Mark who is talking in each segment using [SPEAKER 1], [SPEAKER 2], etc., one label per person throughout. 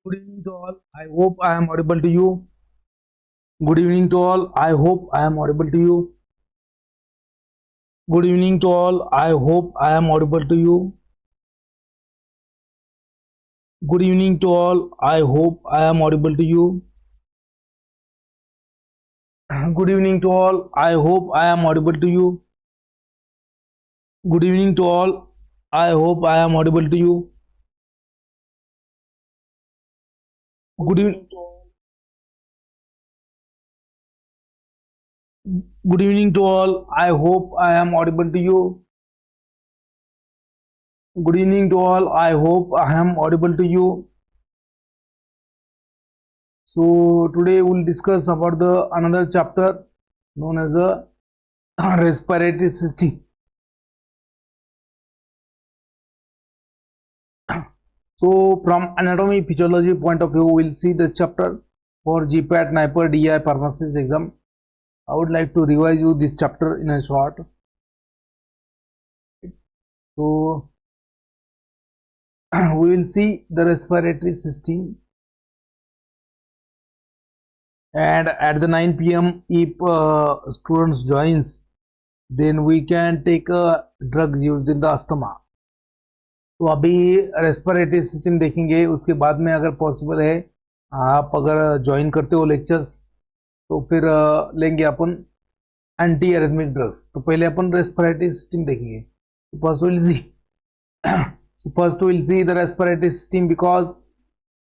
[SPEAKER 1] Good evening to all. I hope I am audible to you. Good evening to all. I hope I am audible to you. Good evening to all. I hope I am audible to you. Good evening to all. I hope I am audible to you. Good evening to all. I hope I am audible to you. Good evening to all. I hope I am audible to you. Good evening. Good evening to all. I hope I am audible to you. Good evening to all. I hope I am audible to you. So today we'll discuss about the another chapter known as a respiratory system. So from anatomy physiology point of view, we'll see this chapter for GPAT Niper DI Pharmacist exam. I would like to revise you this chapter in a short. So we will see the respiratory system, and at the 9 p.m. if students joins, then we can take drugs used in the asthma. तो अभी respiratory system देखेंगे, उसके बाद में अगर possible है आप अगर ज्वाइन करते हो लेक्चर्स तो फिर लेंगे अपन एंटी एरिथमिक ड्रग्स. तो पहले अपन रेस्पिरेटरी सिस्टम देखेंगे. First will see the respiratory system, because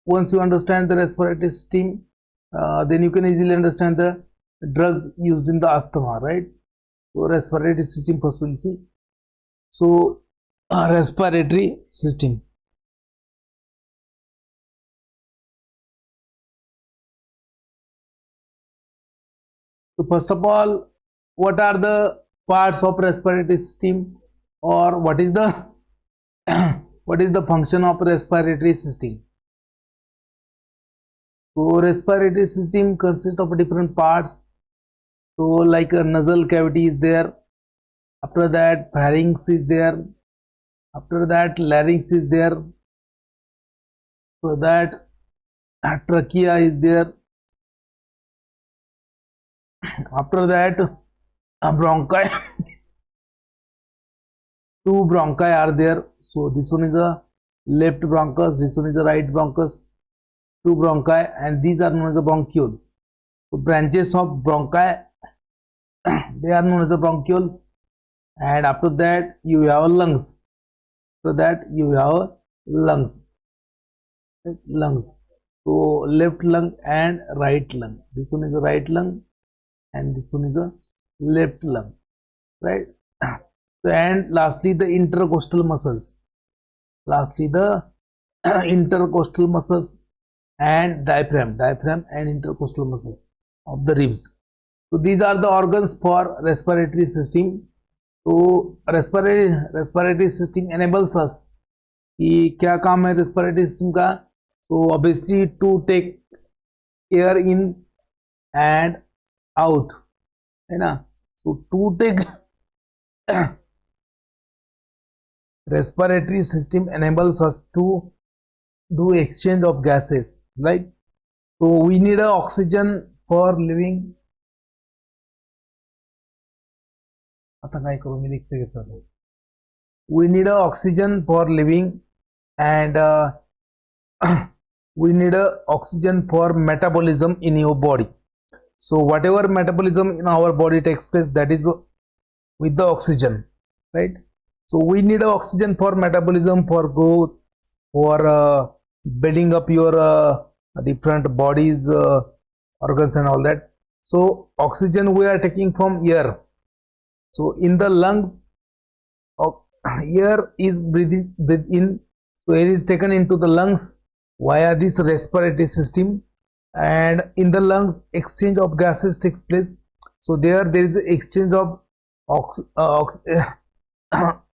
[SPEAKER 1] once you understand the respiratory system, then you can easily understand the drugs used in the asthma, right? So respiratory system first we'll see. So respiratory system. So first of all, what are the parts of respiratory system, or what is the what is the function of respiratory system? So respiratory system consists of different parts. So like a nasal cavity is there, after that pharynx is there, after that larynx is there, so that trachea is there, after that bronchi, two bronchi are there. So this one is a left bronchus, this one is a right bronchus, two bronchi, and these are known as the bronchioles. So branches of bronchi, they are known as the bronchioles. And after that you have lungs. So that you have lungs. So left lung and right lung. This one is a right lung and this one is a left lung, right? And lastly the intercostal muscles. Intercostal muscles and diaphragm and intercostal muscles of the ribs. So these are the organs for respiratory system. तो respiratory system enables us कि क्या काम है respiratory system का. तो obviously to take air in and out, है ना. So to take respiratory system enables us to do exchange of gases, right. so we need a oxygen for living. आता काय करू मी लिखते घेतो. We need a oxygen for living, and we need a oxygen for metabolism in your body. So whatever metabolism in our body takes place, that is with the oxygen, right? So we need a oxygen for metabolism, for growth, for building up your different bodies, organs and all that. So oxygen we are taking from air. So in the lungs, air is breathed in. So air is taken into the lungs via this respiratory system, and in the lungs exchange of gases takes place. So there is exchange of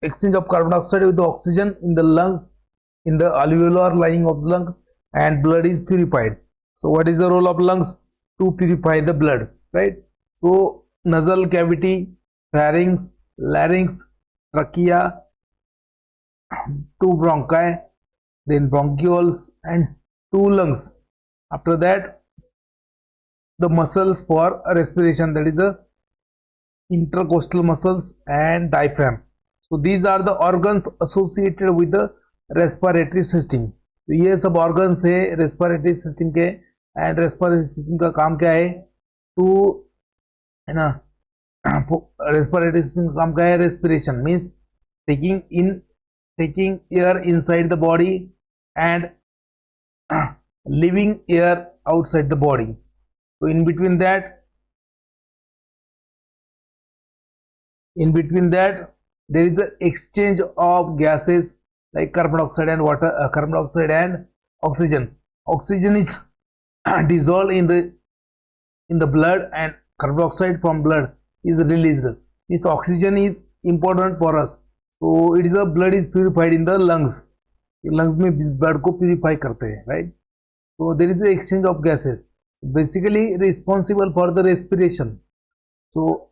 [SPEAKER 1] exchange of carbon dioxide with the oxygen in the lungs, in the alveolar lining of the lung, and blood is purified. So what is the role of lungs? To purify the blood, right? So nasal cavity, pharynx, larynx, trachea, two bronchi, then bronchioles and 2 lungs. After that, the muscles for respiration, that is a intercostal muscles and diaphragm. So these are the organs associated with the respiratory system. तो ये सब organs है respiratory system के, and respiratory system का काम क्या है? To, है ना, respiratory system का काम क्या है? Respiration means taking air inside the body and leaving air outside the body. So in between that there is an exchange of gases like carbon dioxide and water, carbon dioxide and oxygen. Oxygen is dissolved in the blood, and carbon dioxide from blood is released. This oxygen is important for us, so it is a blood is purified in the lungs. Lungs में blood को purify करते हैं, right? So there is an exchange of gases, basically responsible for the respiration. So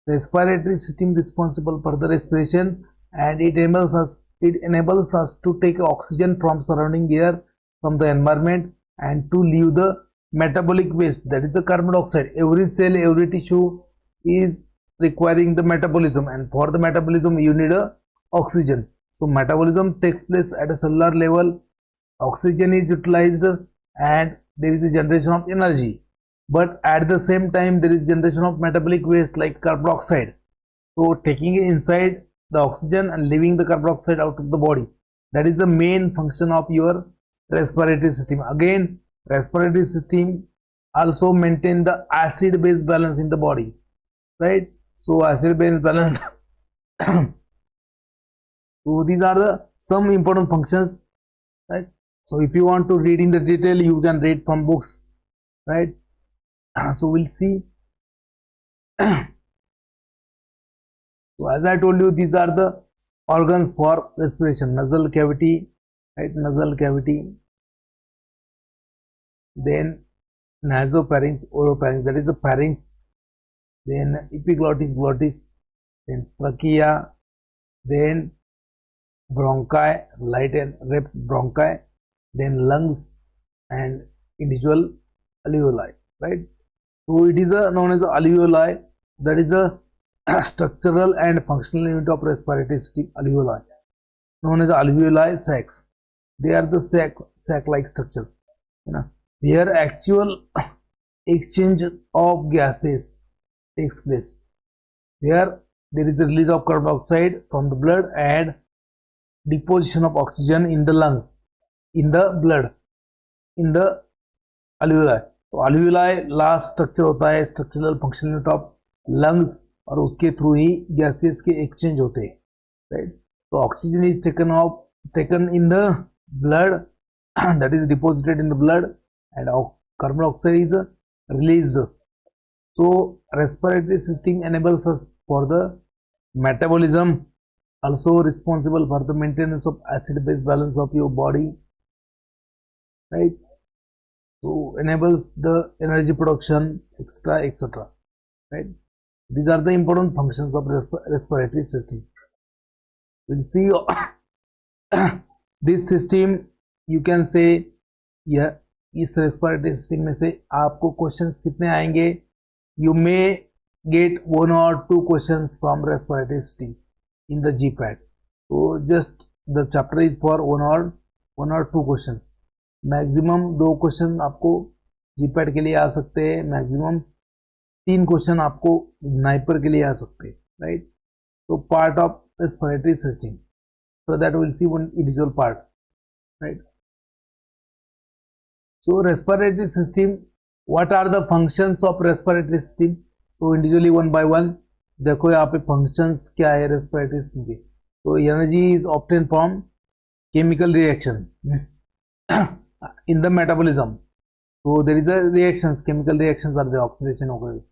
[SPEAKER 1] respiratory system responsible for the respiration, and it enables us to take oxygen from surrounding air, from the environment, and to leave the metabolic waste, that is the carbon dioxide. Every cell, every tissue is requiring the metabolism, and for the metabolism you need a oxygen. So metabolism takes place at a cellular level, oxygen is utilized, and there is a generation of energy. But at the same time there is generation of metabolic waste like carbon dioxide. So taking it inside the oxygen and leaving the carbon dioxide out of the body, that is the main function of your respiratory system. Again, respiratory system also maintain the acid base balance in the body, right? So acid base balance so these are the some important functions, right? So if you want to read in the detail, you can read from books, right? So we'll see. So as I told you, these are the organs for respiration: nasal cavity, right? Nasal cavity, then nasopharynx, oropharynx, that is the pharynx, then epiglottis, glottis, then trachea, then bronchi, right and left bronchi, then lungs, and individual alveoli, right? So it is known as alveoli, that is a structural and functional unit of respiratory system. Alveoli, known as alveoli sacs. They are the sac-like structure. Here actual exchange of gases takes place. Here there is a release of carbon dioxide from the blood and deposition of oxygen in the lungs, in the blood, in the alveoli. तो alveoli last structure होता है, structural functional unit of lungs, और उसके through ही gases के exchange होते हैं, right? तो oxygen is taken in the blood, that is deposited in the blood, and carbon dioxide is released. So respiratory system enables us for the metabolism, also responsible for the maintenance of acid base balance of your body, right? So enables the energy production, etc., right? These are the important functions of respiratory system. We'll see this system. You can say, yeah, इस respiratory system में से आपको questions कितने आएंगे? You may gate 1 or 2 questions from respiratory system in the GPAT. So just the chapter is for 1 or 2 questions. Maximum 2 question आपको GPAT के लिए आ सकते हैं, मैक्सिमम 3 क्वेश्चन आपको नाइपर के लिए आ सकते हैं, राइट? तो part of respiratory system, so that we'll see one individual part, right? So respiratory system, what are the functions of respiratory system? So individually one by one देखो यहाँ पे functions क्या है respiratory system के. So energy is obtained from chemical reaction in the metabolism. So there is a reactions, chemical reactions are the oxidation occurring.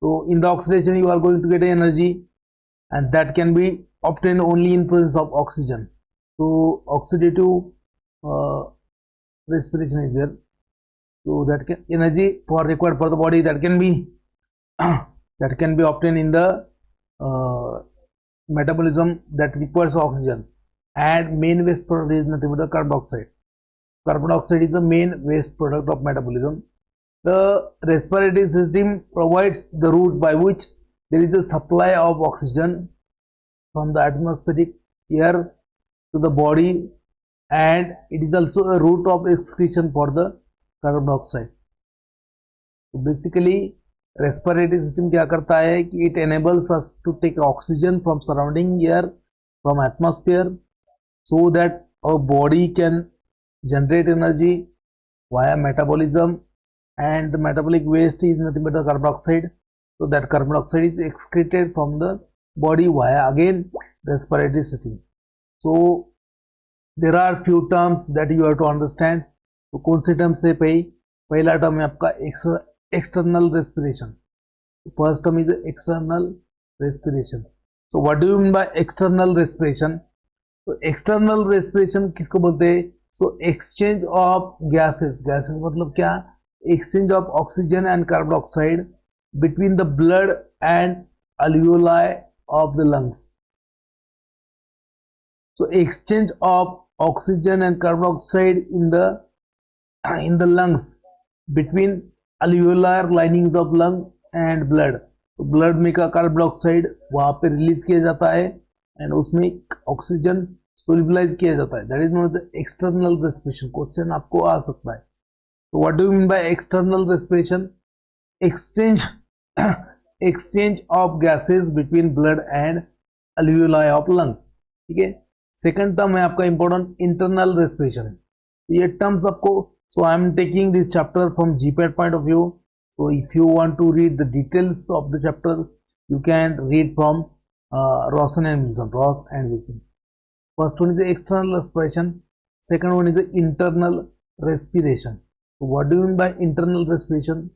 [SPEAKER 1] So in the oxidation you are going to get energy, and that can be obtained only in presence of oxygen. So oxidative respiration is there. So that energy required for the body that can be obtained in the metabolism that requires oxygen, and main waste product is nothing but the carbon dioxide. carbon dioxide is the main waste product of metabolism. The respiratory system provides the route by which there is a supply of oxygen from the atmospheric air to the body, and it is also a route of excretion for the carbon dioxide. So basically respiratory system क्या करता है कि it enables us to take oxygen from surrounding air, from atmosphere, so that our body can generate energy via metabolism, and the metabolic waste is nothing but the carbon dioxide. So that carbon dioxide is excreted from the body via again respiratory system. So there are few terms that you have to understand. तो कौन से term से पहला term है आपका external respiration. First term is external respiration. So what do you mean by external respiration? तो external respiration किसको बोलते हैं? So exchange of gases मतलब क्या? Exchange of oxygen and carbon dioxide between the blood and alveoli of the lungs. So exchange of oxygen and carbon dioxide in the lungs between alveolar linings of lungs and blood. तो blood में का carbon dioxide वहां पे release किया जाता है and उसमें oxygen solubilise किया जाता है. That is known as external respiration. Question आपको आ सकता है. तो what do you mean by external respiration? exchange of gases between blood and alveoli of lungs. ठीक है. सेकंड टर्म है आपका इंपॉर्टेंट इंटरनल रेस्पिरेशन. तो ये टर्म्स आपको, so I am taking this chapter from GPAT point of view. So if you want to read the details of the chapter, you can read from Ross and Wilson. First one is the external respiration. Second one is the internal respiration. So what do you mean by internal respiration?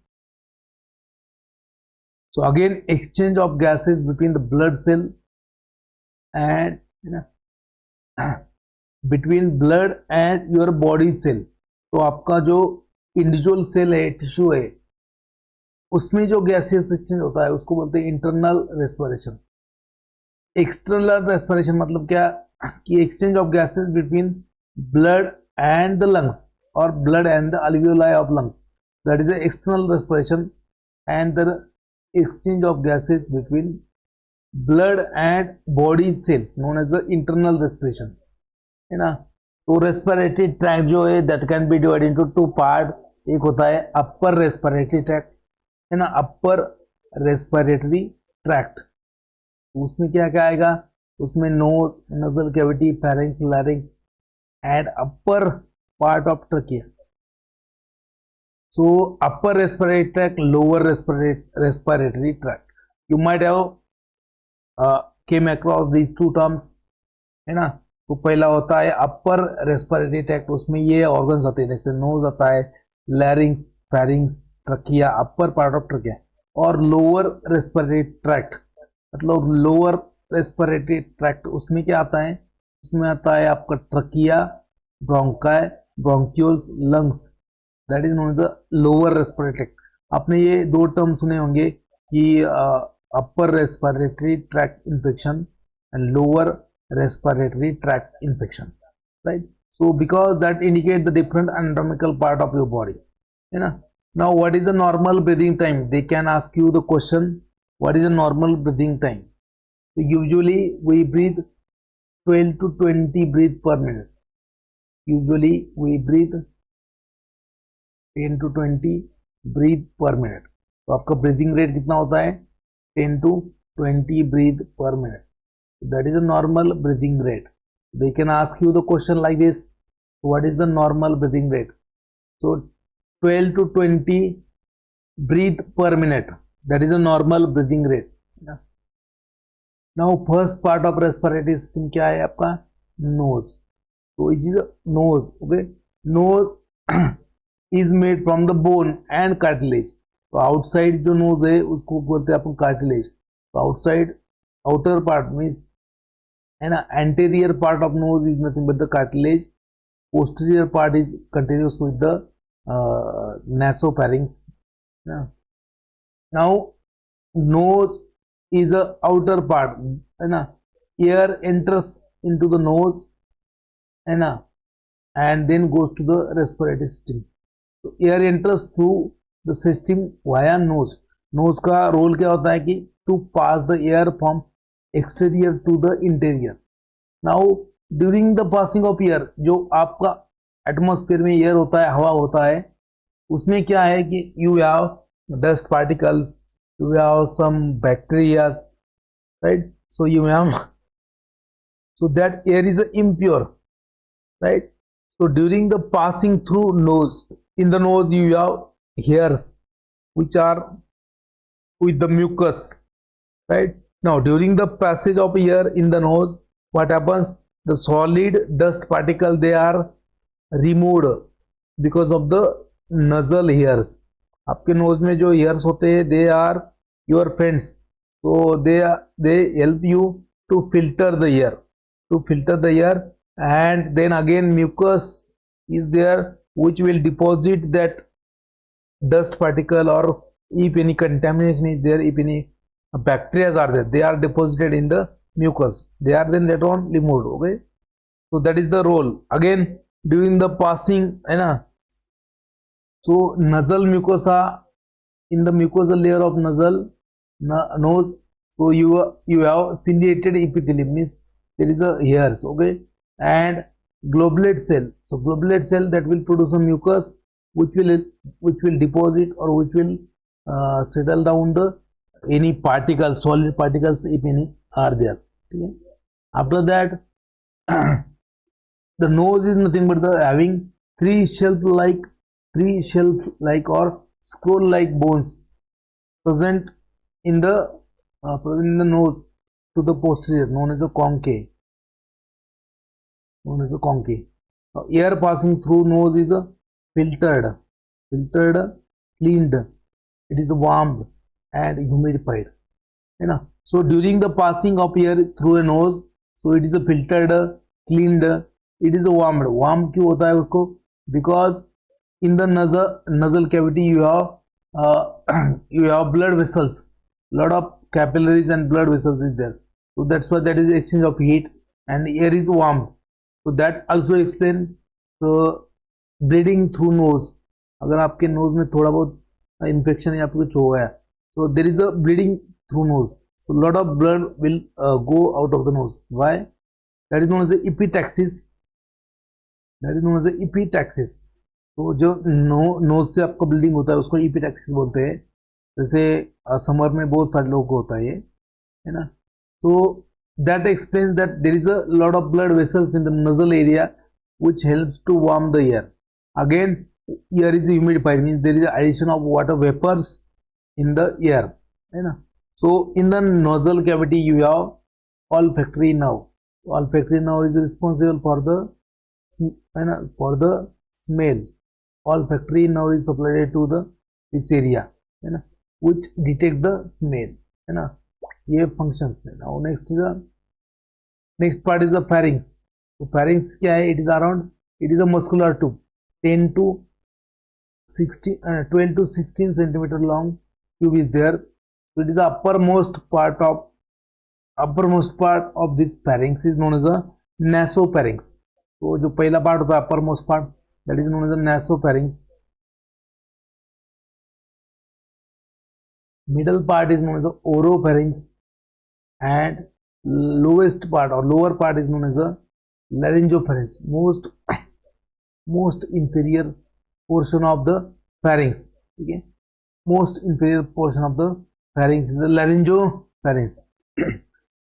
[SPEAKER 1] So again, exchange of gases between the blood cell and between blood and your body cell. तो आपका जो individual cell है, tissue है, उसमें जो gaseous exchange होता है उसको बोलते हैं इंटरनल रेस्पिरेशन. एक्सटर्नल रेस्पिरेशन मतलब क्या कि exchange of gases between blood and the lungs और blood and the alveoli of lungs. That is external respiration and the exchange of gases between blood and body cells known as the internal respiration, है ना. तो respiratory tract जो है that can be divide into two part. एक होता है अपर respiratory tract, है ना, अपर रेस्पिरेटरी ट्रैक्ट. उसमें क्या क्या आएगा? उसमें nose, nasal cavity, pharynx, larynx and upper part of trachea. So upper respiratory tract, lower respiratory tract. You might have came across these two terms, है ना. तो पहला होता है अपर रेस्पिरेटरी ट्रैक्ट. उसमें ये ऑर्गन्स आते हैं, जैसे नोज आता है, larynx, pharynx, trachea, upper part of trachea. और लोअर रेस्पिरेटरी ट्रैक्ट मतलब लोअर रेस्पिरेटरी ट्रैक्ट, उसमें क्या आता है? उसमें आता है आपका trachea, bronchi, bronchioles, lungs. That is known as the lower respiratory tract. आपने ये दो टर्म सुने होंगे कि upper respiratory tract infection and lower respiratory tract infection, right? So because that indicate the different anatomical part of your body, you know. Now what is the normal breathing time? They can ask you the question, what is the normal breathing time? So usually we breathe 12 to 20 breath per minute. Usually we breathe 10 to 20 breath per minute. तो आपका breathing rate कितना होता है? 10 to 20 breath per minute. That is a normal breathing rate. They can ask you the question like this: what is the normal breathing rate? So 12 to 20 breath per minute, that is a normal breathing rate. Now first part of respiratory system क्या है आपका? nose. So it is a nose. Okay, nose is made from the bone and cartilage. तो outside जो nose है उसको बोलते हैं अपन cartilage. तो outside outer part means, है ना, anterior part of nose is nothing but the cartilage. Posterior part is continuous with the nasopharynx. Now nose is a outer part, है ना. Air enters into the nose, है ना. and then goes to the respiratory system. So air enters through the system via nose. Nose का role क्या होता है कि to pass the air from exterior to the interior. Now during the passing of air, जो आपका atmosphere में air होता है, हवा होता है, उसमें क्या है कि you have dust particles, you have some bacteria, right? So you have, so that air is impure, right? So during the passing through nose, in the nose you have hairs which are with the mucus, right? Now during the passage of air in the nose, what happens? The solid dust particle, they are removed because of the nasal hairs. आपके knows में जो hairs होते हैं, they are your friends, so they help you to filter the air, and then again mucus is there which will deposit that dust particle, or if any contamination is there, if any bacteria are there, they are deposited in the mucus, they are then later on removed. Okay, so that is the role. Again during the passing, so nasal mucosa, in the mucosal layer of nasal nose, so you have ciliated epithelium, means there is a hairs. Okay, and globulate cell, so globulate cell that will produce a mucus which will deposit, or which will settle down the any particles, solid particles, if any are there. Okay? After that the nose is nothing but the having three shelf like or scroll like bones present in the nose to the posterior, known as a concha. Air passing through nose is filtered, cleaned, it is warmed and humidified. So during the passing of air through a nose, so it is a filtered, cleaned, it is a warmed. Warm क्यों होता है उसको? Because in the nasal cavity you have blood vessels, lot of capillaries and blood vessels is there, so that's why that is exchange of heat and air is warmed. So that also explain the bleeding through nose. अगर आपके nose में थोड़ा बहुत infection या कुछ हो गया, so there is a bleeding through nose, so lot of blood will go out of the nose. Why? That is known as epistaxis. तो जो नोज से आपको ब्लीडिंग होता है उसको epistaxis बोलते हैं. जैसे समर में बहुत सारे लोगों को होता है ये, है ना. So that explains that there is a lot of blood vessels in the nasal area which helps to warm the air. Again air is humidified, means there is addition of water vapors in the air, है ना. So in the nasal cavity you have olfactory nerve. Olfactory nerve is responsible for the smell. Olfactory nerve is supplied to this area, है ना, which detect the smell, है ना. ये functions है. Now next part is the pharynx. So pharynx क्या है? It is a muscular tube, 12 to 16 centimeter long tube is there. So it is the uppermost part of this pharynx is known as a nasopharynx. तो जो पहला part होता है uppermost part, that is known as a nasopharynx. Middle part is known as a oropharynx, and lowest part or lower part is known as a laryngopharynx, most inferior portion of the pharynx. Okay, most inferior portion of the pharynx is the laryngopharynx.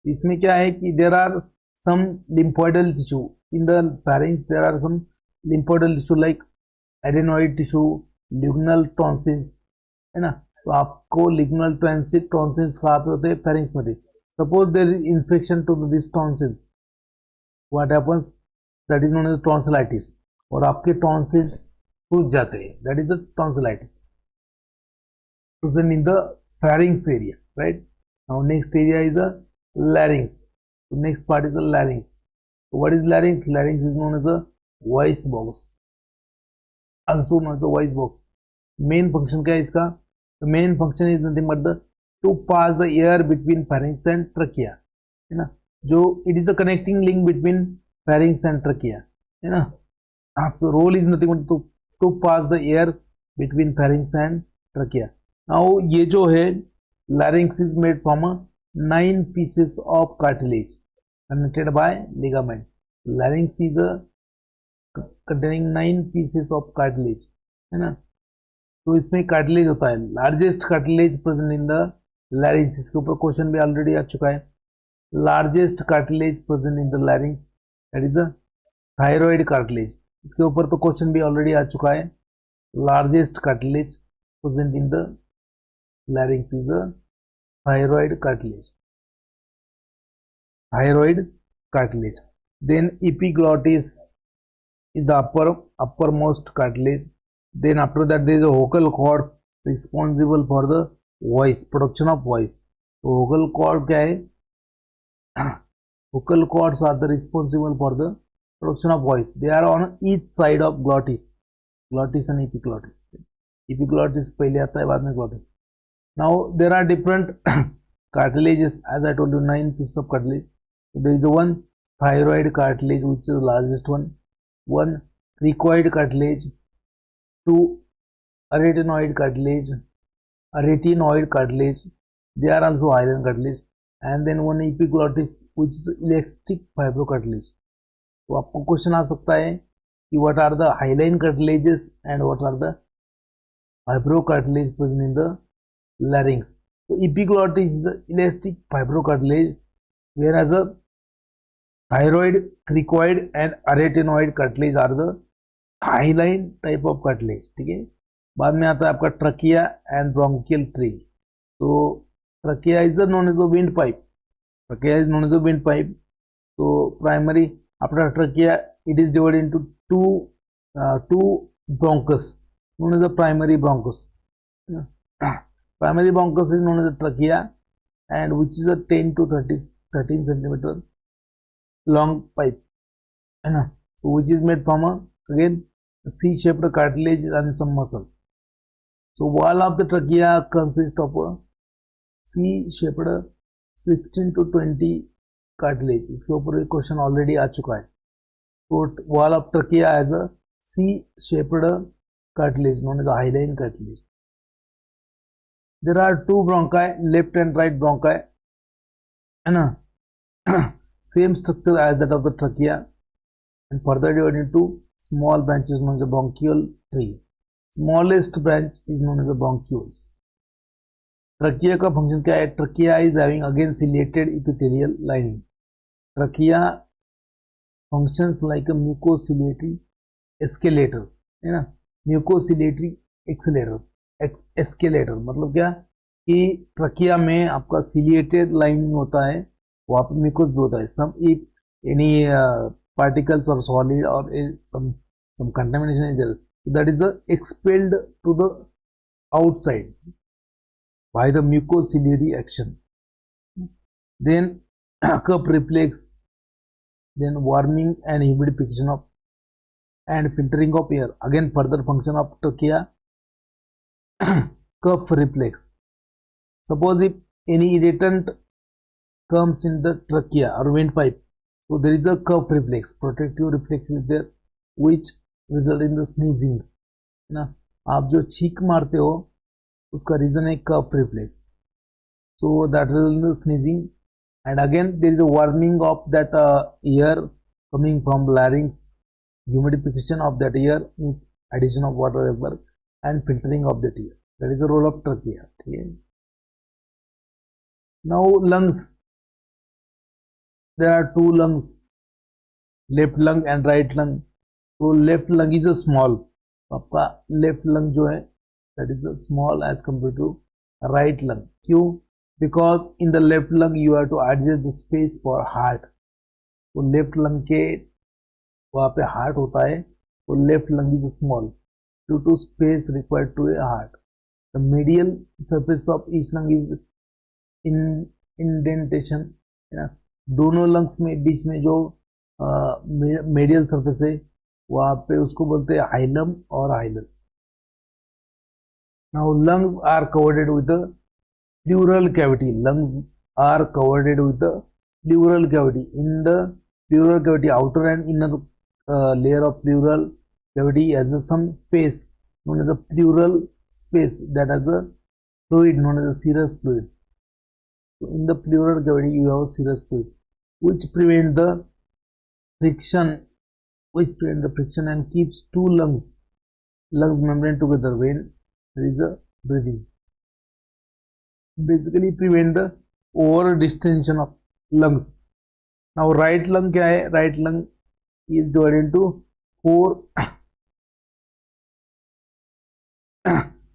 [SPEAKER 1] इसमें क्या है कि there are some lymphoidal tissue in the pharynx. There are some lymphoidal tissue like adenoid tissue, lignal tonsils, है ना. तो आपको lignal tonsils कहाँ पे होते हैं? pharynx में. Suppose there is infection to these tonsils, what happens? That is known as tonsillitis. और आपके tonsils सूज जाते हैं, that is a tonsillitis present in the pharynx area, right? Now next area is a larynx. So next part is a larynx. So what is larynx? Larynx is known as a voice box, also known as a voice box. Main function क्या है इसका? The main function is nothing but to pass the air between pharynx and trachea, है ना. जो it is a connecting link between pharynx and trachea, है ना. Role is nothing but to pass the air between pharynx and trachea. Now ये जो है larynx is made from 9 pieces of cartilage connected by ligament. Larynx is containing 9 pieces of cartilage, है ना. तो इसमें cartilage होता है. Largest cartilage present in the larynx. इसके ऊपर क्वेश्चन भी ऑलरेडी आ चुका है. Largest cartilage present in the larynx, that is a thyroid cartilage. इसके ऊपर तो क्वेश्चन भी ऑलरेडी आ चुका है. Largest cartilage present in the larynx is a thyroid cartilage. Thyroid cartilage. Then epiglottis is the uppermost cartilage. Then after that there is a vocal cord responsible for the voice, production of voice. तो vocal cord क्या है? Vocal cords are the responsible for the production of voice. They are on each side of glottis. Glottis and epiglottis. Epiglottis पहले आता है, बाद में glottis. Now there are different cartilages. As I told you, 9 pieces of cartilage. So there is one thyroid cartilage, which is the largest one. One cricoid cartilage. Two arytenoid cartilage. Arytenoid cartilage. They are also hyaline cartilage. And then one epiglottis, which is elastic fibrocartilage. तो आपको question आ सकता है कि what are the hyaline cartilages and what are the fibrocartilage present in the larynx. So epiglottis is the elastic fibrocartilage, whereas a thyroid, cricoid and arytenoid cartilage are the hyaline type of cartilage. ठीक है. बाद में आता है आपका trachea and bronchial tree. तो trachea is known as a windpipe. Trachea is known as a windpipe. So primary, after trachea, it is divided into two bronchus, known as the primary bronchus. Primary bronchus is known as the trachea, and which is a 10 to 13 centimeter long pipe. So which is made from again C-shaped cartilage and some muscle. So wall of the trachea consists of a C-shaped 16 to 20 cartilage. इसके ऊपर एक question already आ चुका है. So wall of trachea has a C-shaped cartilage known as a hyaline cartilage. There are two bronchi, left and right bronchi, है ना. Same structure as that of the trachea, and further divided into small branches known as a bronchial tree. Smallest branch is known as a bronchioles. Trachea का function क्या है? Trachea is having again ciliated epithelial lining. Trachea functions like a mucociliary escalator, है ना. म्यूकोसिलेटरी escalator मतलब क्या कि trachea में आपका सिलेटेड लाइनिंग होता है, वहाँ पे म्यूकोस भी होता है. सम इफ एनी पार्टिकल्स और सॉलिड और some contamination is there, so that is expelled to the outside by the mucociliary action. Then cup reflex, then warming and humidification of and filtering of air. Again further function of trachea. Cup reflex. Suppose if any irritant comes in the trachea or windpipe, so there is a cup reflex. Protective reflex is there, which result in the sneezing. ना आप जो छींक मारते हो उसका reason है cough reflex. So that result in the sneezing, and again there is a warming of that air coming from larynx. Humidification of that air means addition of water vapour and filtering of that air. That is the role of trachea. ठीक है. Now lungs. There are two lungs, left lung and right lung. तो left lung is a small. आपका left lung जो है that is a small as compared to right lung. क्यों? Because in the left lung you have to adjust the space for heart. तो left lung के वहाँ पे heart होता है, तो left lung is small due to space required to a heart. The medial surface of each lung is in indentation. दोनों lungs में बीच में जो medial surface है वहाँ पे उसको बोलते हैं हाइलम और हाइलस. Now lungs are covered with the pleural cavity. Lungs are covered with the pleural cavity. In the pleural cavity, outer and inner layer of pleural cavity has some space known as a pleural space that has a fluid known as a serous fluid. So in the pleural cavity you have a serous fluid which prevent the friction and keeps two lungs membrane together when there is a breathing. Basically prevent the over distension of lungs. Now right lung क्या है? Right lung is divided into four.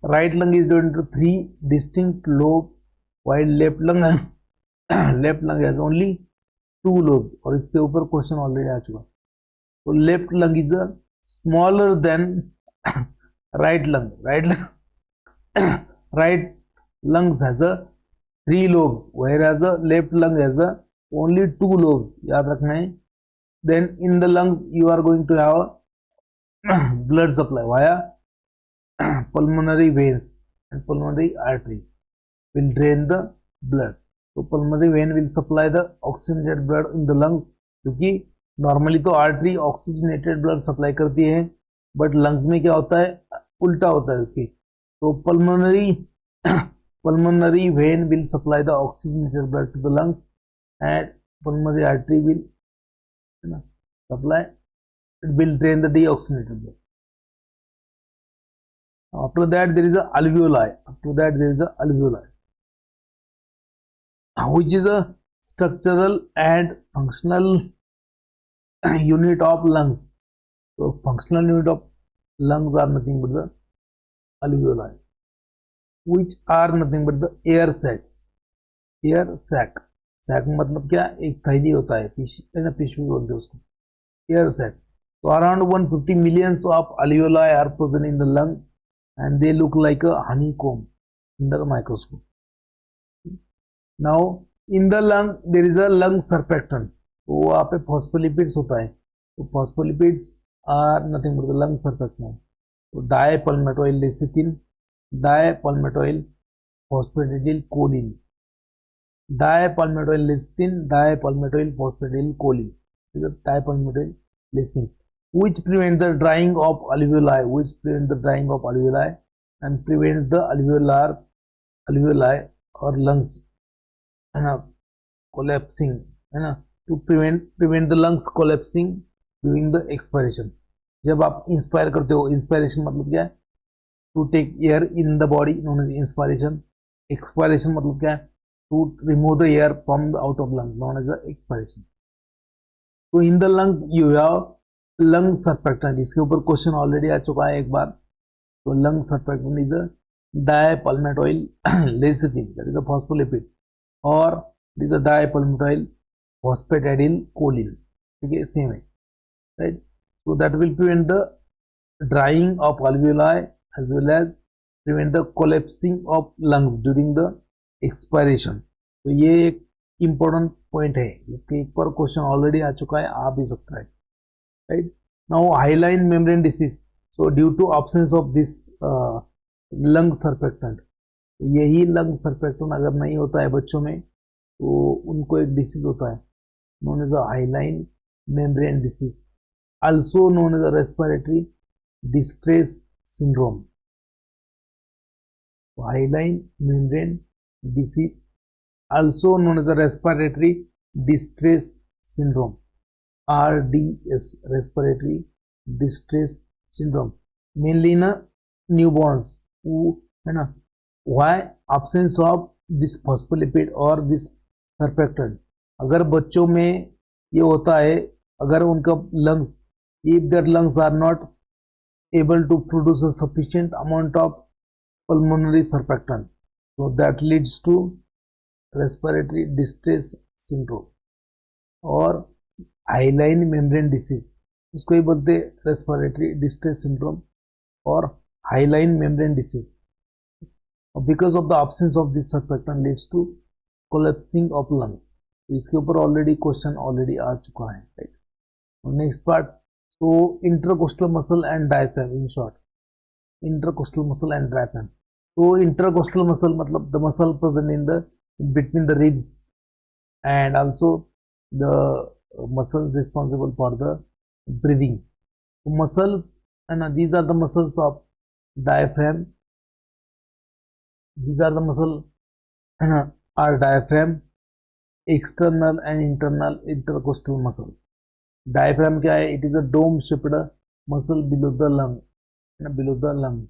[SPEAKER 1] Right lung is divided into three distinct lobes, while left lung has only two lobes. और इसके ऊपर question already आ चुका. So left lung is a smaller than right lung. Right lungs has a three lobes, whereas a left lung has a only two lobes. याद रखना है. Then in the lungs you are going to have blood supply via pulmonary veins and pulmonary artery will drain the blood. So pulmonary vein will supply the oxygenated blood in the lungs, क्योंकि normally तो artery oxygenated blood supply करती है, but lungs में क्या होता है? उल्टा होता है उसकी. तो pulmonary vein will supply the oxygenated blood to the lungs and pulmonary artery will drain the deoxygenated blood. After that there is a alveoli. Which is a structural and functional unit of lungs. So functional unit of lungs are nothing but the alveoli, which are nothing but the air sacs. Sac मतलब क्या? एक थैली होता है, पिशवी बोलते हैं उसको, air sac. So around 150 millions of alveoli are present in the lungs and they look like a honeycomb under a microscope. Now in the lung there is a lung surfactant. तो वहाँ पे phospholipids होता है. तो phospholipids are nothing but the lung surfactant. तो dipalmitoyl lecithin, dipalmitoyl phosphatidylcholine, dipalmitoyl lecithin, dipalmitoyl phosphatidylcholine. This is dipalmitoyl lecithin, which prevents the drying of alveoli, and prevents the alveoli or lungs collapsing, to prevent the lungs collapsing during the expiration. जब आप inspire करते हो, inspiration मतलब क्या है? To take air in the body known as inspiration. Expiration मतलब क्या है? To remove the air from out of lung known as expiration. तो in the lungs you have lung surfactant. इसके ऊपर क्वेश्चन ऑलरेडी आ चुका है एक बार. तो lung surfactant is a dipalmitoyl lecithin, that is a phospholipid, और it is a dipalmitoyl phosphatidylcholine. ठीक है, सेम है, right. So that will prevent the drying of alveoli as well as prevent the collapsing of lungs during the expiration. तो ये एक important point है, इसके ऊपर क्वेश्चन ऑलरेडी आ चुका है, आ भी सकता है, right. Now hyaline membrane disease. So due to absence of this lung surfactant, यही lung surfactant अगर नहीं होता है बच्चों में तो उनको एक डिसीज होता है known as a hyaline membrane disease, also known as a respiratory distress syndrome. So hyaline membrane disease, also known as a respiratory distress syndrome, RDS, respiratory distress syndrome, mainly in newborns who, why? Absence of this phospholipid or this surfactant. अगर बच्चों में ये होता है, अगर उनका lungs, if their lungs are not able to produce a sufficient amount of pulmonary surfactant, so that leads to respiratory distress syndrome और hyaline membrane disease. उसको ही बोलते respiratory distress syndrome और hyaline membrane disease. Because of the absence of this surfactant leads to collapsing of lungs. इसके ऊपर already question already आ चुका है, right. Next part, तो intercostal muscle and diaphragm. In short, intercostal muscle and diaphragm. तो intercostal muscle मतलब the muscle present in the between the ribs and also the muscles responsible for the breathing. Muscles and these are the muscles of diaphragm. These are the muscle are diaphragm, external and internal intercostal muscle. Diaphragm क्या है? It is a dome shaped muscle below the lung, below the lung.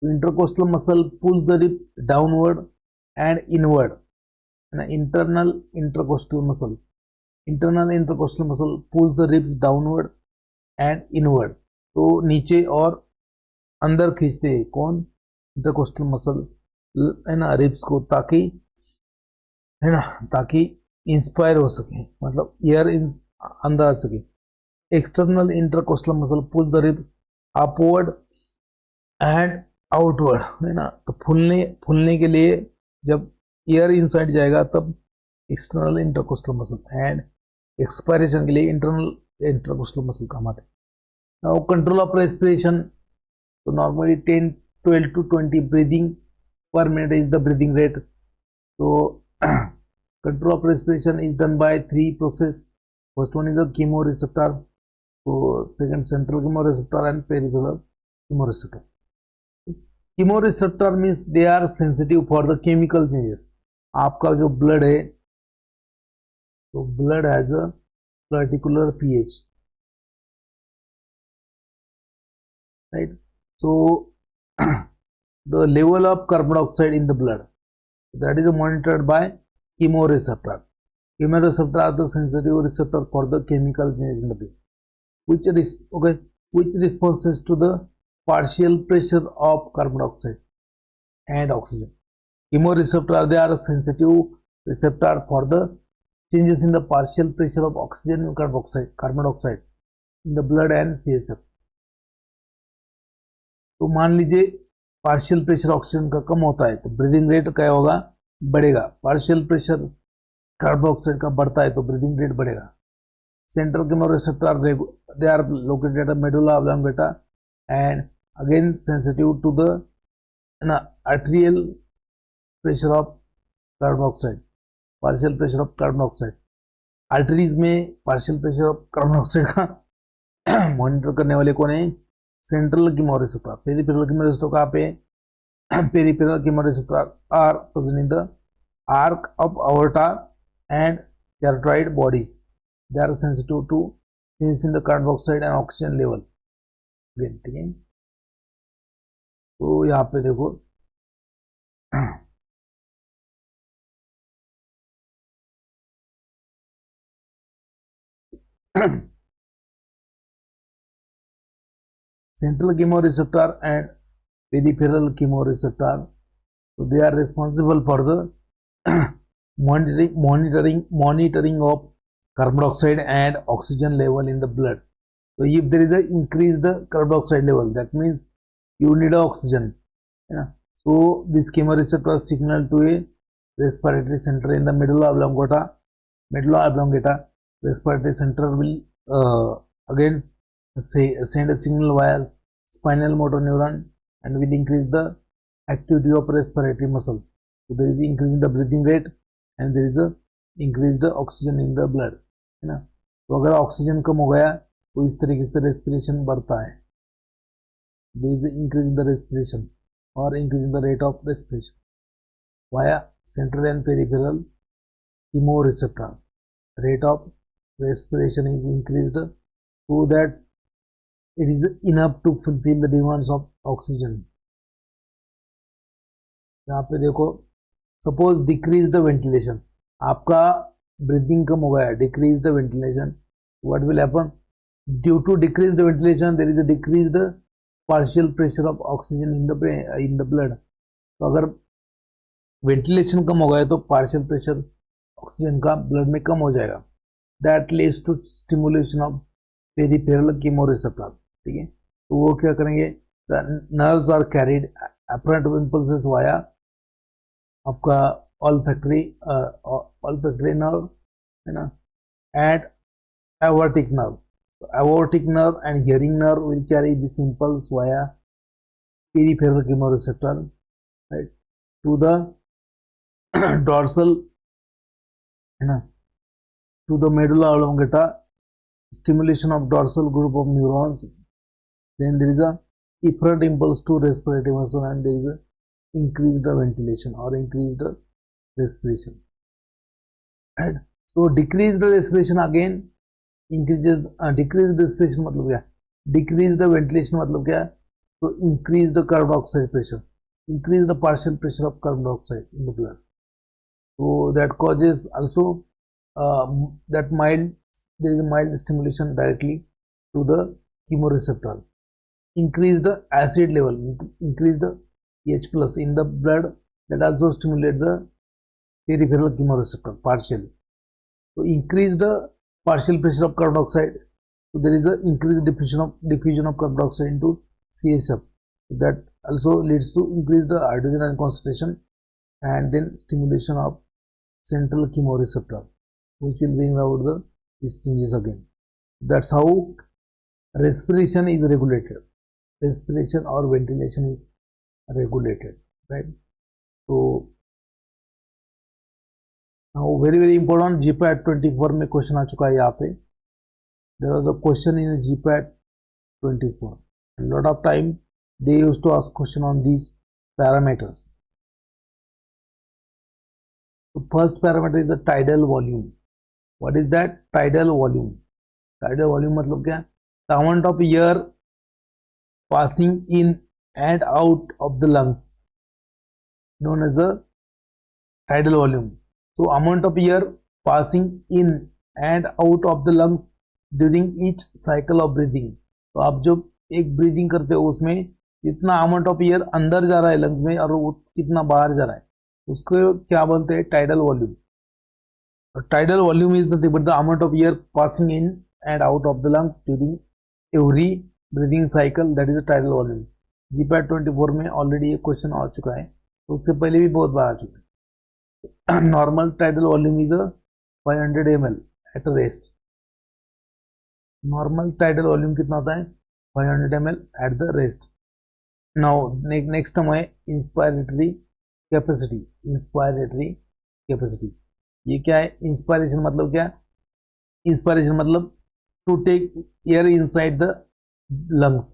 [SPEAKER 1] So intercostal muscle pulls the rib downward and inward. Internal intercostal muscle pulls the ribs downward and inward. तो नीचे और अंदर खींचते हैं कौन? Intercostal muscles, है ना, ribs को, ताकि, है ना, ताकि इंस्पायर हो सके, मतलब एयर अंदर आ सके. External intercostal muscle pull the ribs upward and outward, है ना. तो फूलने के लिए जब एयर इनसाइड जाएगा तब external intercostal muscle, and expiration के लिए इंटरनल इंटरकोस्टल मसल काम आते हैं. Now control of respiration. तो normally 12 to 20 breathing per minute is the breathing rate. So control of respiration is done by 3 process. First one is a chemoreceptor, so second central chemoreceptor and peripheral chemoreceptor. Chemoreceptor means they are sensitive for the chemical changes. आपका जो blood है, तो blood has a particular pH, right? So the level of carbon dioxide in the blood, that is monitored by chemoreceptor. Chemoreceptor are the sensitive receptor for the chemical changes in the blood, which responds to the partial pressure of carbon dioxide and oxygen. Chemoreceptor, they are a sensitive receptor for the changes in the partial pressure of oxygen and carbon dioxide in the blood and CSF. तो मान लीजिए partial pressure oxygen का कम होता है तो breathing rate क्या होगा? बढ़ेगा. पार्शियल प्रेशर कार्बन डाइऑक्साइड का बढ़ता है तो ब्रीदिंग रेट बढ़ेगा. Central chemoreceptor, they are located at medulla oblongata and again sensitive to the arterial pressure of carbon dioxide, partial pressure of carbon dioxide. Arteries में partial pressure of carbon dioxide का monitor करने वाले कौन है? Central chemoreceptor. Peripheral chemoreceptor कहाँ पे? Peripheral chemoreceptor are present in the arc of aorta and carotid bodies. They are sensitive to changes in the carbon dioxide and oxygen level. ठीक है. तो यहाँ पे देखो central chemoreceptor and peripheral chemoreceptor, so they are responsible for the monitoring of carbon dioxide and oxygen level in the blood. So if there is a increased carbon dioxide level, that means you need oxygen, yeah. So this chemoreceptor signal to a respiratory center in the medulla oblongata. Respiratory center will again send a signal via spinal motor neuron and will increase the activity of respiratory muscle. So there is increase in the breathing rate and there is a increased oxygen in the blood, है ना. तो अगर oxygen कम हो गया तो इस तरीके से रेस्पिरेशन बढ़ता है. There is an increase in the respiration or increase in the rate of respiration via central and peripheral chemoreceptor. Rate of respiration is increased so that it is enough to fulfill the demands of oxygen. यहाँ पे देखो, suppose decreased ventilation, आपका breathing कम हो गया, decreased ventilation, what will happen? Due to decreased ventilation there is a decreased partial pressure of oxygen in the blood. तो अगर ventilation कम हो गया तो पार्शियल प्रेशर ऑक्सीजन का ब्लड में कम हो जाएगा. That leads to stimulation of peripheral chemoreceptor. ठीक है. तो वो क्या करेंगे? Nerves are carried afferent impulses via आपका ऑल्फैक्टरी नर्व, है ना, and aortic nerve. So aortic nerve and hearing nerve will carry this impulse via peripheral chemoreceptor, right, to the dorsal, है ना, to the medulla oblongata. Stimulation of dorsal group of neurons then there is a efferent impulse to respiratory muscle, and there is a increased ventilation or increased respiration. Right? So decreased respiration again increases, decreased respiration मतलब क्या, decreased ventilation मतलब क्या, so increased carbon dioxide pressure, increased the partial pressure of carbon dioxide in the blood. So that causes also that there is a mild stimulation directly to the chemoreceptor. Increased acid level, increased H plus in the blood, that also stimulate the peripheral chemoreceptor partially. So increased partial pressure of carbon dioxide, so there is a increased diffusion of carbon dioxide into CSF. So that also leads to increased hydrogen ion concentration, and then stimulation of central chemoreceptor, which will bring out these changes again. That's how respiration is regulated. Respiration or ventilation is regulated, right? So now very important, GPAT 24 में question आ चुका है यहाँ पे. There was a question in GPAT 24. A lot of time they used to ask question on these parameters. The first parameter is the tidal volume. What is that? Tidal volume. Tidal volume मतलब क्या? The amount of air passing in and out of the lungs, known as a tidal volume. So amount of air passing in and out of the lungs during each cycle of breathing. तो आप जब एक breathing करते हो उसमें कितना amount of air अंदर जा रहा है लंग्स में और वो कितना बाहर जा रहा है, उसको क्या बोलते हैं? Tidal volume. Tidal volume is nothing but the amount of air passing in and out of the lungs during every breathing cycle, that is the tidal volume. GPAT 24 में ऑलरेडी ये क्वेश्चन आ चुका है, तो उससे पहले भी बहुत बार आ चुका है. Normal tidal volume is 500 ml at rest. Normal tidal volume कितना होता है? 500 ml at the rest. Now next हम है इंस्पायरेटरी कैपेसिटी. इंस्पायरेटरी कैपेसिटी ये क्या है? इंस्पायरेशन मतलब क्या? इंस्पायरेशन मतलब to take air inside the lungs,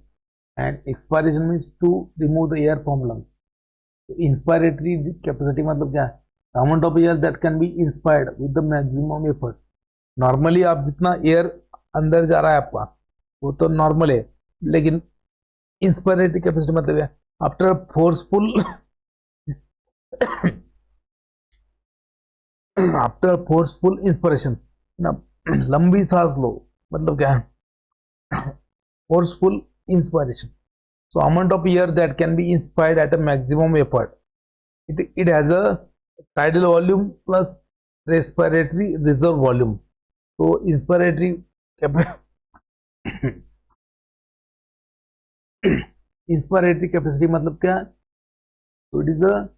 [SPEAKER 1] and expiration means to remove the air from lungs. So inspiratory capacity मतलब क्या है? The amount of air that can be inspired with the maximum effort. Normally आप जितना air अंदर जा रहा है आपका वो तो normal है, लेकिन inspiratory capacity मतलब क्या? After forceful inspiration ना, लंबी सांस लो मतलब क्या है? Forceful inspiration. So amount of air that can be inspired at a maximum effort. It has a tidal volume plus respiratory reserve volume. So inspiratory capacity मतलब क्या है? So it is a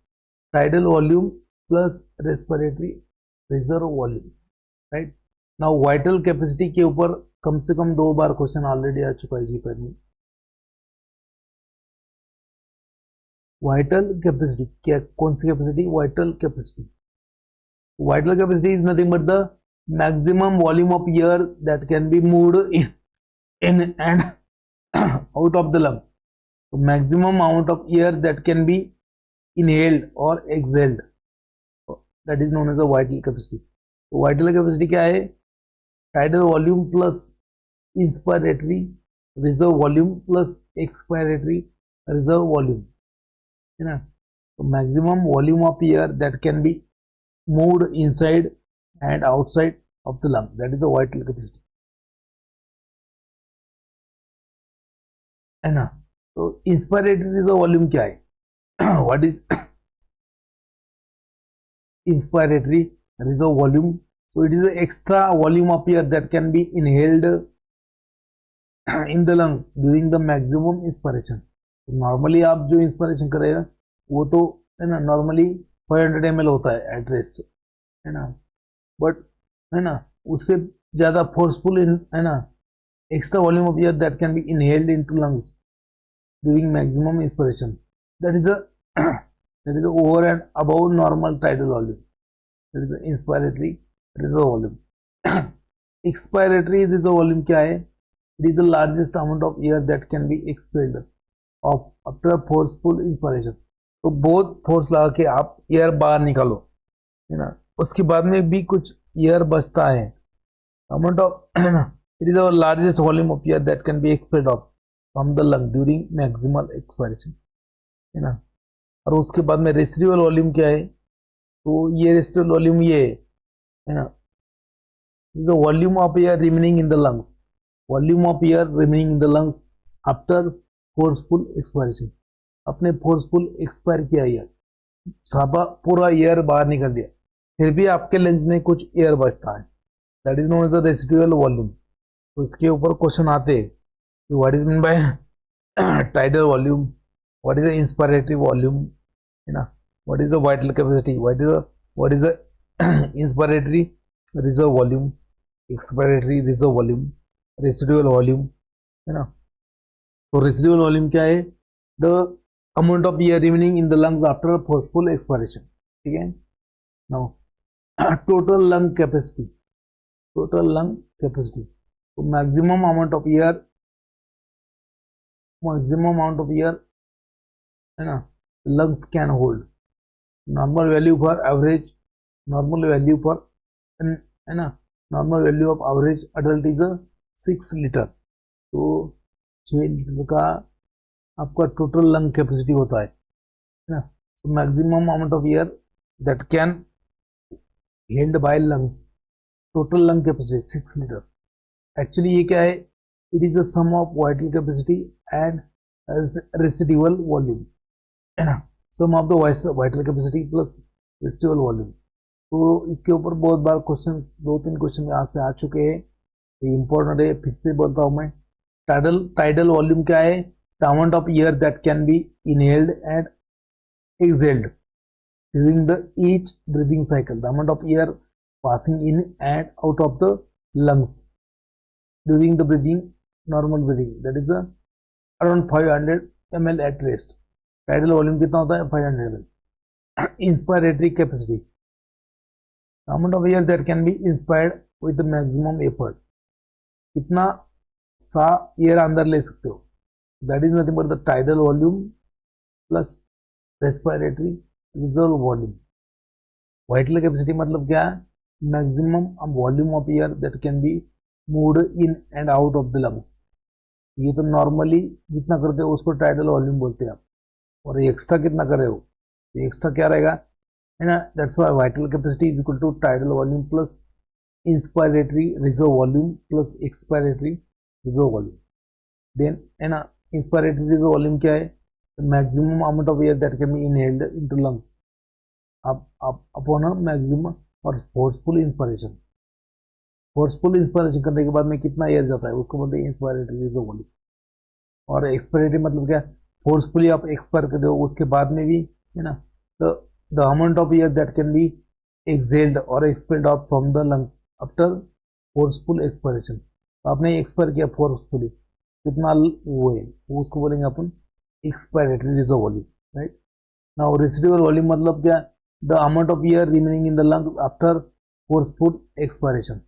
[SPEAKER 1] tidal volume plus respiratory reserve volume, right? Now vital capacity के ऊपर कम से कम 2 बार question already आ चुका है GPAT में. Vital capacity क्या? कौन सी capacity? Vital capacity. Vital capacity is nothing but the maximum volume of air that can be moved in and out of the lung. Maximum amount of air that can be inhaled और exhaled, that is known as a vital capacity. Vital capacity क्या है? Tidal volume plus inspiratory reserve volume plus expiratory reserve volume, है ना. तो maximum volume of air that can be moved inside and outside of the lung, that is a vital capacity, है ना. तो inspiratory reserve volume क्या है? What is inspiratory reserve volume? So it is an extra volume of air that can be inhaled in the lungs during the maximum inspiration. Normally आप जो inspiration करेगा वो तो है ना normally 500 ml होता है at rest, है ना, but है ना उससे ज़्यादा forceful है ना extra volume of air that can be inhaled into lungs during maximum inspiration, that is a over and above normal tidal volume. That is the inspiratory reserve volume. Expiratory reserve volume क्या है? It is the largest amount of air that can be expelled of after forceful inspiration. तो बहुत force लगा के आप air बाहर निकालो, है ना, उसके बाद में भी कुछ एयर बचता है. Amount of it is our largest volume of air that can B expelled of from the lung during maximal expiration, है ना. और उसके बाद में रेसिडुअल वॉल्यूम क्या है, तो ये रेसिडुअल वॉल्यूम ये है ना, is the volume of air remaining in the lungs, volume of air remaining in the lungs after forceful expiration. अपने फोर्सफुल एक्सपायर किया एयर, साबा पूरा एयर बाहर निकल दिया, फिर भी आपके लंग्स में कुछ एयर बचता है, that is known as the residual volume. तो इसके ऊपर क्वेश्चन आते हैं कि what is mean by tidal volume, what is the inspiratory volume, है ना, what is the vital capacity, what is the inspiratory reserve volume, expiratory reserve volume, residual volume, है ना. तो रेसिडुअल वॉल्यूम क्या है, the amount of air remaining in the lungs after forceful expiration. ठीक है. Now total lung capacity, total lung capacity, तो maximum amount of air, maximum amount of air, है ना, lungs can hold. Normal value for average, normal value for, है ना, normal value of average adult is a 6 litre. तो 6 litre का आपका total lung capacity होता है ना. So maximum amount of air that can held by lungs, total lung capacity 6 litre. Actually ये क्या है, it is a sum of vital capacity and as residual volume, है ना, sum of the vital capacity plus residual volume. तो इसके ऊपर बहुत बार questions, 2-3 question यहाँ से आ चुके हैं, ये इंपॉर्टेंट है, फिर से बोलता हूँ मैं. टाइडल वॉल्यूम क्या है, the amount of air that can be inhaled and exhaled during the each breathing cycle, the amount of air passing in and out of the lungs during the breathing, normal breathing, that is around 500 ml at rest. Tidal volume कितना होता है, 500 ml. Inspiratory capacity, the amount of air that can be inspired with the maximum effort, कितना सा air अंदर ले सकते हो, that is nothing but the tidal volume plus respiratory reserve volume. Vital capacity मतलब क्या है, maximum volume of air that can be mood in and out of the lungs. ये तो नॉर्मली जितना करते हो उसको टाइडल वॉल्यूम बोलते हैं आप, और एक्स्ट्रा कितना कर रहे हो, एक्स्ट्रा क्या रहेगा, है ना. That's why vital capacity is equal to tidal volume plus inspiratory reserve volume plus expiratory reserve volume. Then, है ना, इंस्पायरेटरी रिजर्व वॉल्यूम क्या है, maximum amount of air that can be inhaled into lungs upon a maximum और forceful inspiration. Forceful inspiration करने के बाद में कितना एयर जाता है उसको बोलते हैं इंस्पायरेटरी रिजर्व वॉल्यूम. और एक्सपायरेटरी मतलब क्या, फोर्सफुली आप एक्सपायर कर दो उसके बाद में भी, है ना, the amount of air that can be exhaled और expelled out from the lungs after forceful expiration. आपने एक्सपायर किया फोर्सफुली, कितना वो है, उसको बोलेंगे अपन expiratory reserve volume, right. Now residual volume मतलब क्या, the amount of air remaining in the lung after forceful expiration.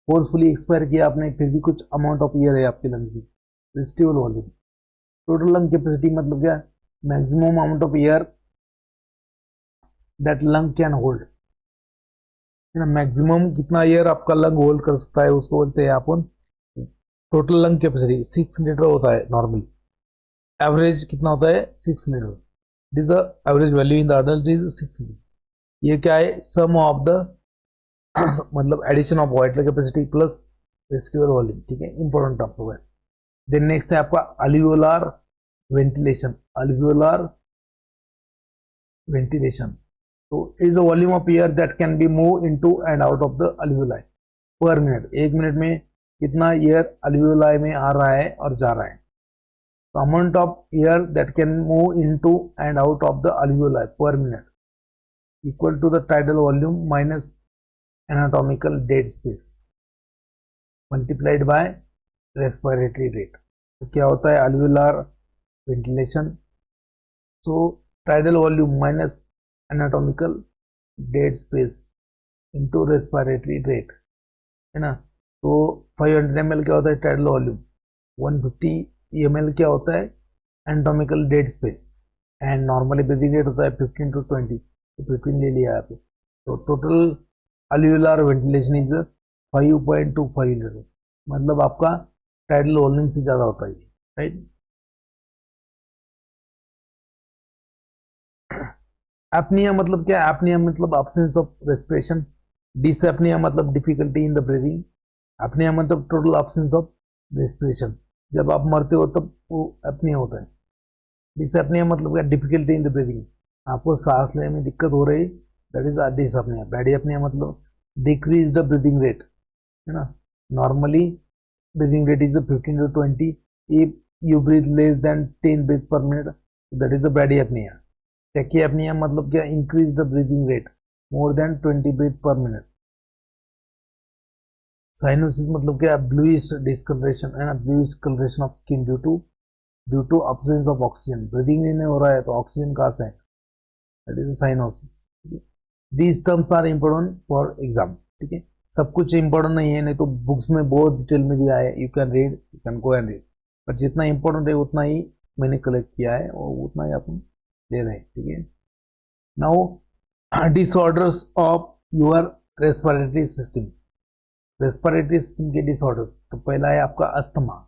[SPEAKER 1] Forcefully expire किया आपने, फिर भी कुछ अमाउंट ऑफ एयर है आपके लंग की, residual volume. Total lung capacity मतलब क्या, maximum amount of air that lung can hold, है ना. मैक्सिमम कितना एयर आपका लंग होल्ड कर सकता है उसको बोलते हैं अपन टोटल लंग कैपेसिटी. 6 लीटर होता है नॉर्मली, एवरेज कितना होता है, 6 litre. It is average value in the adult is 6 litre. ये क्या है, सम ऑफ द मतलब addition of vital capacity plus residual volume. ठीक है, इंपॉर्टेंट टर्म्स हो गए. देन नेक्स्ट है आपका अल्वियोलार वेंटिलेशन. अल्वियोलार वेंटिलेशन, तो is a volume of air that can B move into and out of the alveoli पर minute. 1 minute में कितना एयर अल्वियोलाई में आ रहा है और जा रहा है. तो amount of air that can move into and out of the alveoli पर minute equal to the tidal volume minus anatomical dead space multiplied by respiratory rate. तो क्या होता है alveolar ventilation, so tidal volume minus anatomical dead space into respiratory rate, है ना. तो 500 ml क्या होता है टाइडल वॉल्यूम, 150 ml क्या होता है anatomical dead space, and normally breathing rate होता है 15 to 20, तो 15 ले लिया यहाँ पे। तो टोटल अल्यूलर वेंटिलेशन इज 5.25 लीटर, मतलब आपका टाइडल वॉल्यूम से ज़्यादा होता है, राइट। एपनिया मतलब क्या? एपनिया मतलब absence ऑफ रेस्पिरेशन। डिसएपनिया मतलब difficulty in the breathing. Apnoea मतलब टोटल absence ऑफ रेस्पिरेशन। जब आप मरते हो तब वो एपनिया होता है। डिसएपनिया मतलब क्या? डिफिकल्टी इन द ब्रीदिंग, आपको सांस लेने में दिक्कत हो रही, दैट इज डिसएपनिया। बैडियपनिया मतलब डिक्रीज द ब्रीदिंग रेट, है ना। Normally breathing rate is 15 to 20, if you breathe less than 10 breath per minute, that is a bradypnoea. Tachypnoea मतलब क्या? Increase the breathing rate more than 20 breath per minute. Cyanosis मतलब क्या? Bluish discolouration, है ना, bluish colouration of skin due to absence of oxygen. Breathing नहीं हो रहा है तो ऑक्सीजन कहाँ से है, that is cyanosis. These terms are important for exam, ठीक है। सब कुछ इम्पोर्टेंट नहीं है, नहीं तो बुक्स में बहुत डिटेल में दिया है, you can read, you can go and read, but जितना इंपॉर्टेंट है उतना ही मैंने कलेक्ट किया है और उतना ही अपन ले रहे हैं, ठीक है। Now disorders of your respiratory system. Respiratory system के डिसऑर्डर्स, तो पहला है आपका अस्थमा,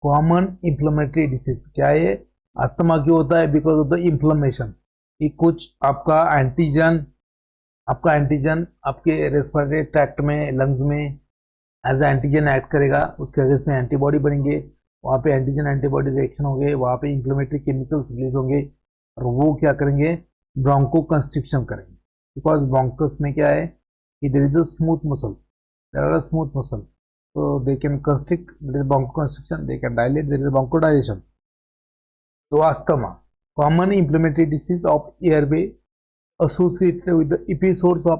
[SPEAKER 1] कॉमन इन्फ्लेमेटरी डिसीज। क्या है? अस्थमा क्यों होता है? बिकॉज ऑफ द इन्फ्लेमेशन, कि कुछ आपका एंटीजन आपके रेस्पिरेटरी ट्रैक्ट में, लंग्स में एज एंटीजन एक्ट करेगा, उसके अगेंस्ट में एंटीबॉडी बनेंगे, वहाँ पे एंटीजन एंटीबॉडी रिएक्शन होंगे, वहाँ पे इन्फ्लेमेटरी केमिकल्स रिलीज होंगे और वो क्या करेंगे? ब्रोंको कंस्ट्रिक्शन करेंगे। बिकॉज ब्रोंकस में क्या है कि there is a smooth muscle, there are a smooth muscle, so they can constrict, there is bronchoconstriction, they can dilate, there is bronchodilation. So asthma, common inflammatory disease of airway associated with the episodes of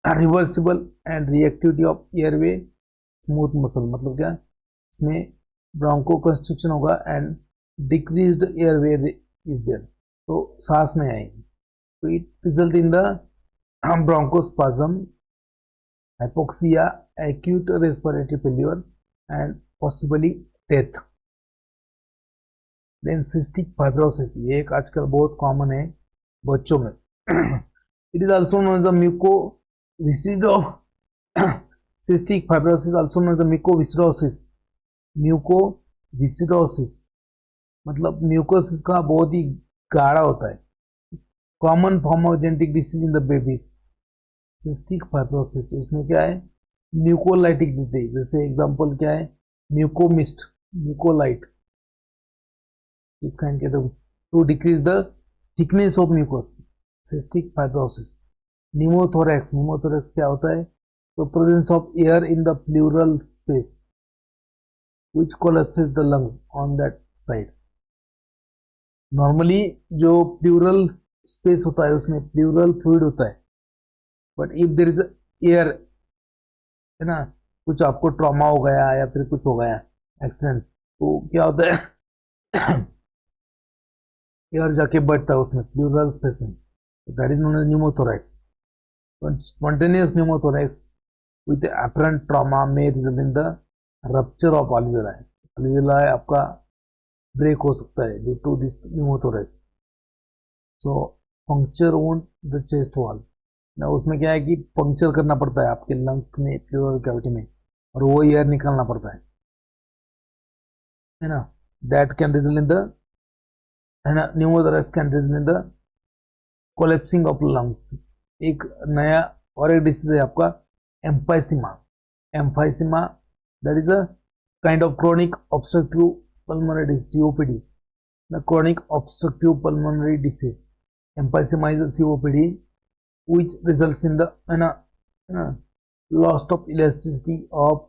[SPEAKER 1] reversible and reactivity of airway smooth muscle। मतलब क्या? इसमें bronchoconstriction होगा and decreased airway is there, तो सांस नहीं आएगी, तो it result in the bronchospasm, hypoxia, acute respiratory failure and possibly death। then cystic fibrosis, ये एक आजकल बहुत कॉमन है बच्चों में। it is also known as a cystic fibrosis also known as a mucoviscosis, मतलब म्यूकोसिस का बहुत ही गाढ़ा होता है। Common form of genetic disease in the babies. Cystic fibrosis, इसमें क्या है? म्यूकोलाइटिक डिजीज, जैसे एग्जांपल क्या है? म्यूकोमिस्ट, म्यूकोलाइट, इसका इनके to decrease the thickness of mucus, cystic fibrosis. Pneumothorax, pneumothorax क्या होता है? तो presence of air in the pleural space which collapses the lungs on that side. Normally जो प्लूरल स्पेस होता है उसमें प्लूरल फ्लूइड होता है, but if there is air, है ना, कुछ आपको ट्रॉमा हो गया या फिर कुछ हो गया एक्सीडेंट, तो क्या होता है? एयर जाके बैठता है उसमें प्लूरल स्पेस में, that is known as pneumothorax. Spontaneous pneumothorax with apparent trauma में result in the rupture of alveoli. Alveoli आपका ब्रेक हो सकता है due to this pneumothorax. So puncture wound the chest wall, ना उसमें क्या है कि पंक्चर करना पड़ता है आपके लंग्स में, प्लूरल कैविटी में, और वो एयर निकालना पड़ता है ना। That can result in the, है ना, pneumothorax can result in the collapsing of lungs. एक नया और एक डिसीज है आपका emphysema. Emphysema that is a kind of chronic obstructive pulmonary disease, COPD, the chronic obstructive pulmonary disease। Emphysema is a COPD which results in the loss of elasticity of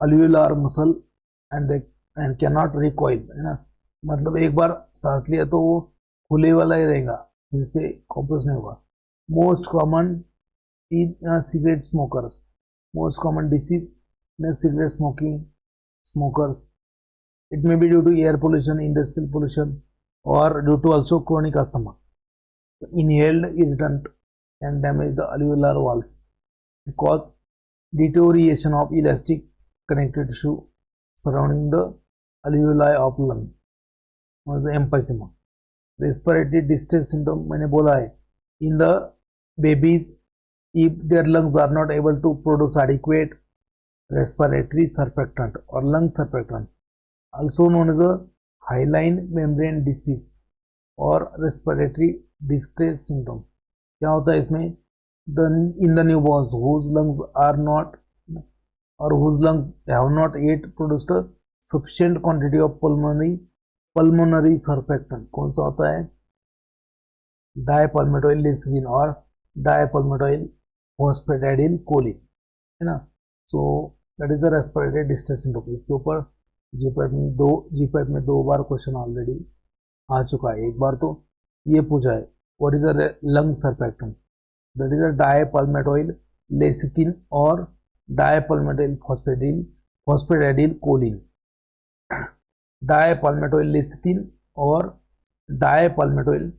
[SPEAKER 1] alveolar muscle and cannot recoil, है ना, मतलब एक बार सांस लिया तो वो खुले वाला ही रहेगा, फिर से कॉम्प्रेस नहीं होगा। Most common in cigarette smokers, most common disease in cigarette smokers। It may be due to air pollution, industrial pollution, or due to also chronic asthma. Inhaled irritant can damage the alveolar walls, cause deterioration of elastic connective tissue surrounding the alveoli of lung, was emphysema. Respiratory distress syndrome मैंने बोला है, in the babies if their lungs are not able to produce adequate respiratory surfactant or lung surfactant, also known as a hyaline membrane disease or respiratory distress syndrome. क्या होता है इसमें? In the newborns whose lungs are not or whose lungs have not yet produced a sufficient quantity of pulmonary surfactant. कौन सा होता है? डायपल्मेटोइल और dipalmitoyl फॉस्फेटाइडिल Colin, है ना. So that is a respiratory distress syndrome. इसके ऊपर जीपैट में दो बार क्वेश्चन ऑलरेडी आ चुका है. एक बार तो ये पूछा है what is a lung surfactant, that is a dipalmitoyl lecithin और डायपल्मेटोइल फॉस्फेटाइडिल कोलिन. डायपल्मेटोइल लेसिथिन और डायपल्मेटोइल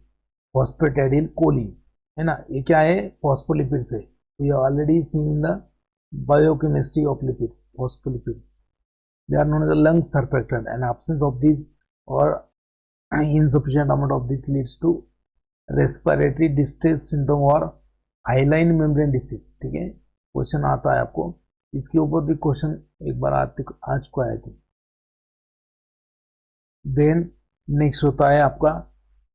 [SPEAKER 1] फॉस्फेटाइडिल कोलिन, है ना. ये क्या है? फॉस्फोलिपिड्स है. We have already seen in the biochemistry of lipids. Phospholipids, they are known as a lung surfactant, and absence of these or insufficient amount of this leads to respiratory distress syndrome or hyaline membrane disease. ठीक है, question आता है आपको. इसके ऊपर भी question एक बार आ चुका है. देन नेक्स्ट होता है आपका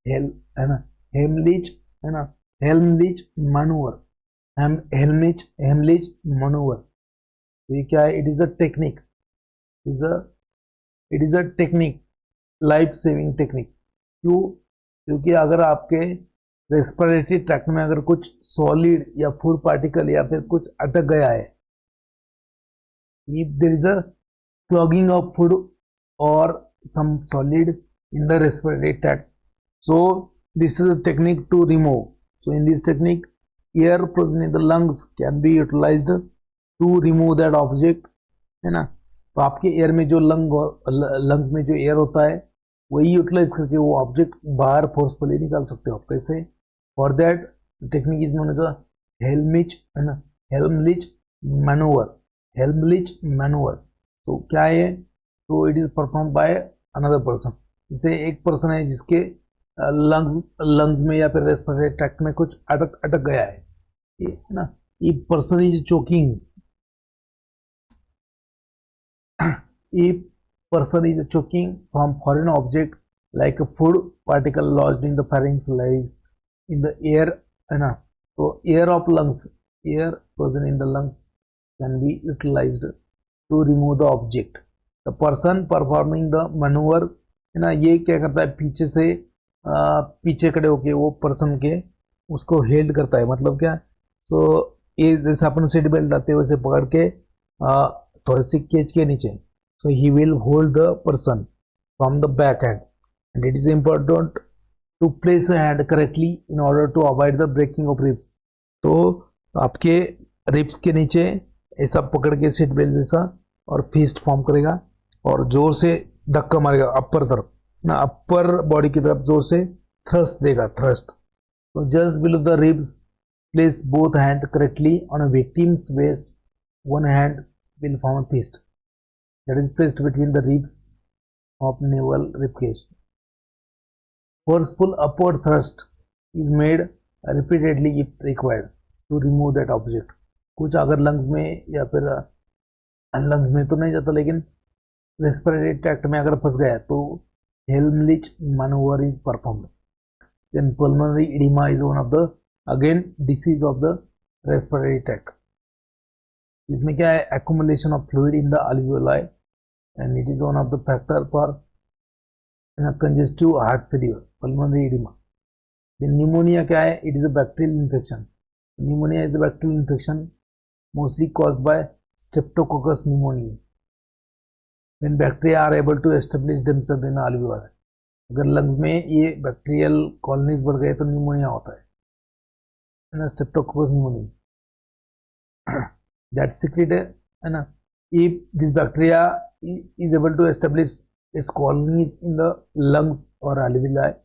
[SPEAKER 1] है ना, हेमलिच, है ना, हेल्मलिच मैनूवर. हेमलिच मैनूवर, तो ये क्या है? It is a technique, it is a technique, life saving technique. क्यों? क्योंकि अगर आपके रेस्पिरेटरी ट्रैक्ट में अगर कुछ सॉलिड या फूड पार्टिकल या फिर कुछ अटक गया है, if there is a clogging of food or some solid in the respiratory tract, so this is a technique to remove. So in this technique, air present in the lungs can be utilized to remove that object, है ना. तो आपके air में जो lungs में जो air होता है वही यूटिलाइज करके वो ऑब्जेक्ट बाहर फोर्सफुली निकाल सकते हो आप. कैसे? For that technique is known as a Heimlich, है ना, हेल्मलिच मैनूवर. हेल्मलिच मैनूवर, तो क्या है? तो it is perform by another person. जैसे एक पर्सन है जिसके लंग्स में या फिर रेस्पिरेटरी ट्रैक्ट में कुछ अटक गया है, ना. ये person is choking. If person is choking from foreign object like a food particle lodged in the pharynx, lies in the air, है ना, तो air of lungs, air present in the lungs can be utilized to remove the object. The person performing the maneuver, है ना, ये क्या करता है? पीछे खड़े होके वो पर्सन के उसको हेल्ड करता है. मतलब क्या? सो ये जैसे अपन सीट बेल्ट डालते हैं वैसे पकड़ के थोड़े से केज के नीचे. So he will hold the person from the back hand, and it is important to place a hand correctly in order to avoid the breaking of ribs. तो आपके रिब्स के नीचे ऐसा पकड़ के सीट बेल्ट जैसा और फिस्ट फॉर्म करेगा और जोर से धक्का मारेगा अपर तरफ ना, अपर बॉडी की तरफ जोर से थ्रस्ट देगा, थ्रस्ट. तो just below the ribs place both hand correctly on a victim's waist. One hand will form a fist that is placed between the ribs of navel ribcage. Forceful upward thrust is made repeatedly if required to remove that object. कुछ अगर lungs में या फिर lungs में तो नहीं जाता लेकिन रेस्पिरेटरी ट्रैक्ट में अगर फंस गया तो Heimlich manoeuvre is performed. Then pulmonary edema is one of the again disease of the respiratory tract. इसमें क्या है? accumulation of fluid in the alveoli, and it is one of the factor for congestive heart failure, pulmonary edema. Then pneumonia क्या है? It is a bacterial infection. Pneumonia is a bacterial infection mostly caused by Streptococcus pneumoniae. When bacteria are able to establish themselves in the alveoli, अगर lungs में ये bacterial colonies बढ़ गए तो pneumonia होता है, स्ट्रेप्टोकोकस न्यूमोनिया. दैट सीक्रेट है ना. if this bacteria is able to establish its colonies in the lungs or alveoli,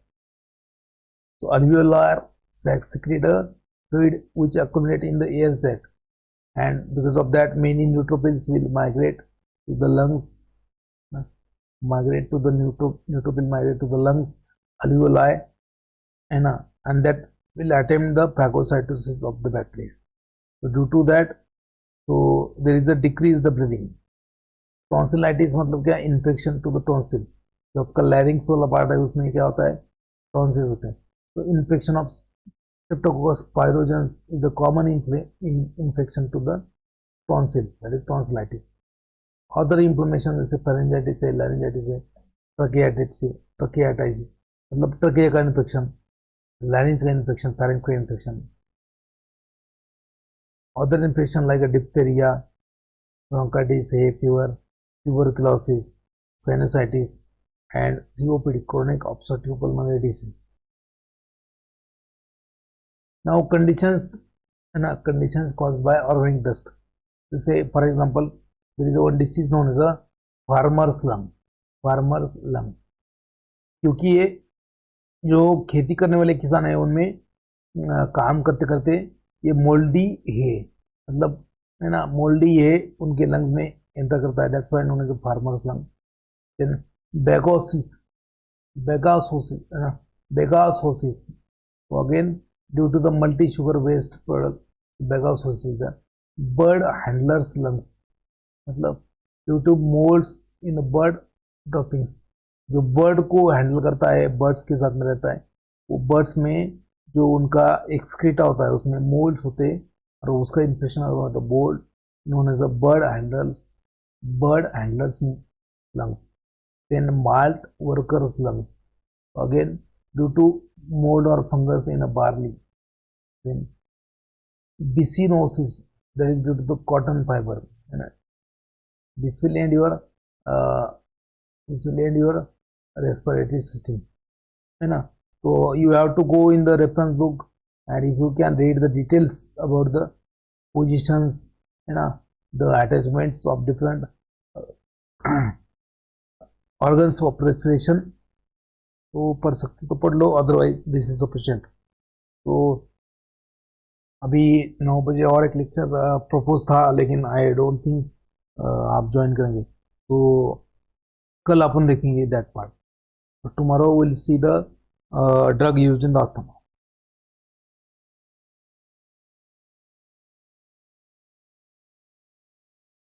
[SPEAKER 1] so alveolar sacs secrete a fluid which accumulate in the air sac, and because of that many neutrophils will migrate to the lungs, migrate to the neutrophil migrate to the lungs, alveoli, and that will attempt the phagocytosis of the bacteria. So due to that, so there is a decreased breathing. Tonsillitis मतलब क्या, infection to the tonsil. जो आपका लैरिंग्स वाला part है उसमें क्या होता है, टॉन्सिल्स होते हैं. तो infection of streptococcus pyogenes is the common infection to the tonsil, that is tonsillitis. Other inflammation जैसे फेरेंजाइटिस है, लैरिंजाइटिस है, ट्रकियाटाइटिस मतलब ट्रकिया का इन्फेक्शन, लैरिंज का इन्फेक्शन, फेरेंज का infection. Other infection like diphtheria, bronchitis, hay fever, tuberculosis, sinusitis, and COPD, chronic obstructive pulmonary disease. Now conditions caused by organic dust. Say for example, there is one disease known as a farmer's lung. Farmer's lung, क्योंकि ये जो खेती करने वाले किसान है उनमें काम करते करते ये मोल्डी है, मतलब है ना, मोल्डी है उनके लंग्स में एंटर करता है. That's why known as farmer's lung. Then bagassosis. So again, due to the multi-sugar waste product, begasosis, the bird handler's lungs, मतलब due to molds in the bird droppings, जो बर्ड को handle करता है, birds के साथ में रहता है, वो बर्ड्स में जो उनका एक्सक्रीटा होता है उसमें मोल्ड्स होते हैं और उसका इन्फेक्शन होता है. Bold known as a bird handlers lungs. Then malt workers lungs, again due to mold or fungus in a barley. Then bichinosis, that is due to the cotton fiber. This will end your respiratory system. So you have to go in the reference book, and if you can read the details about the positions, the attachments of different organs of respiration, तो पढ़ सकते तो पढ़ लो, otherwise this is sufficient. तो अभी 9 बजे और एक लेक्चर प्रपोज था, लेकिन आई डोंट थिंक आप ज्वाइन करेंगे, तो कल अपन देखेंगे that part. Tomorrow will see the drug used in the asthma.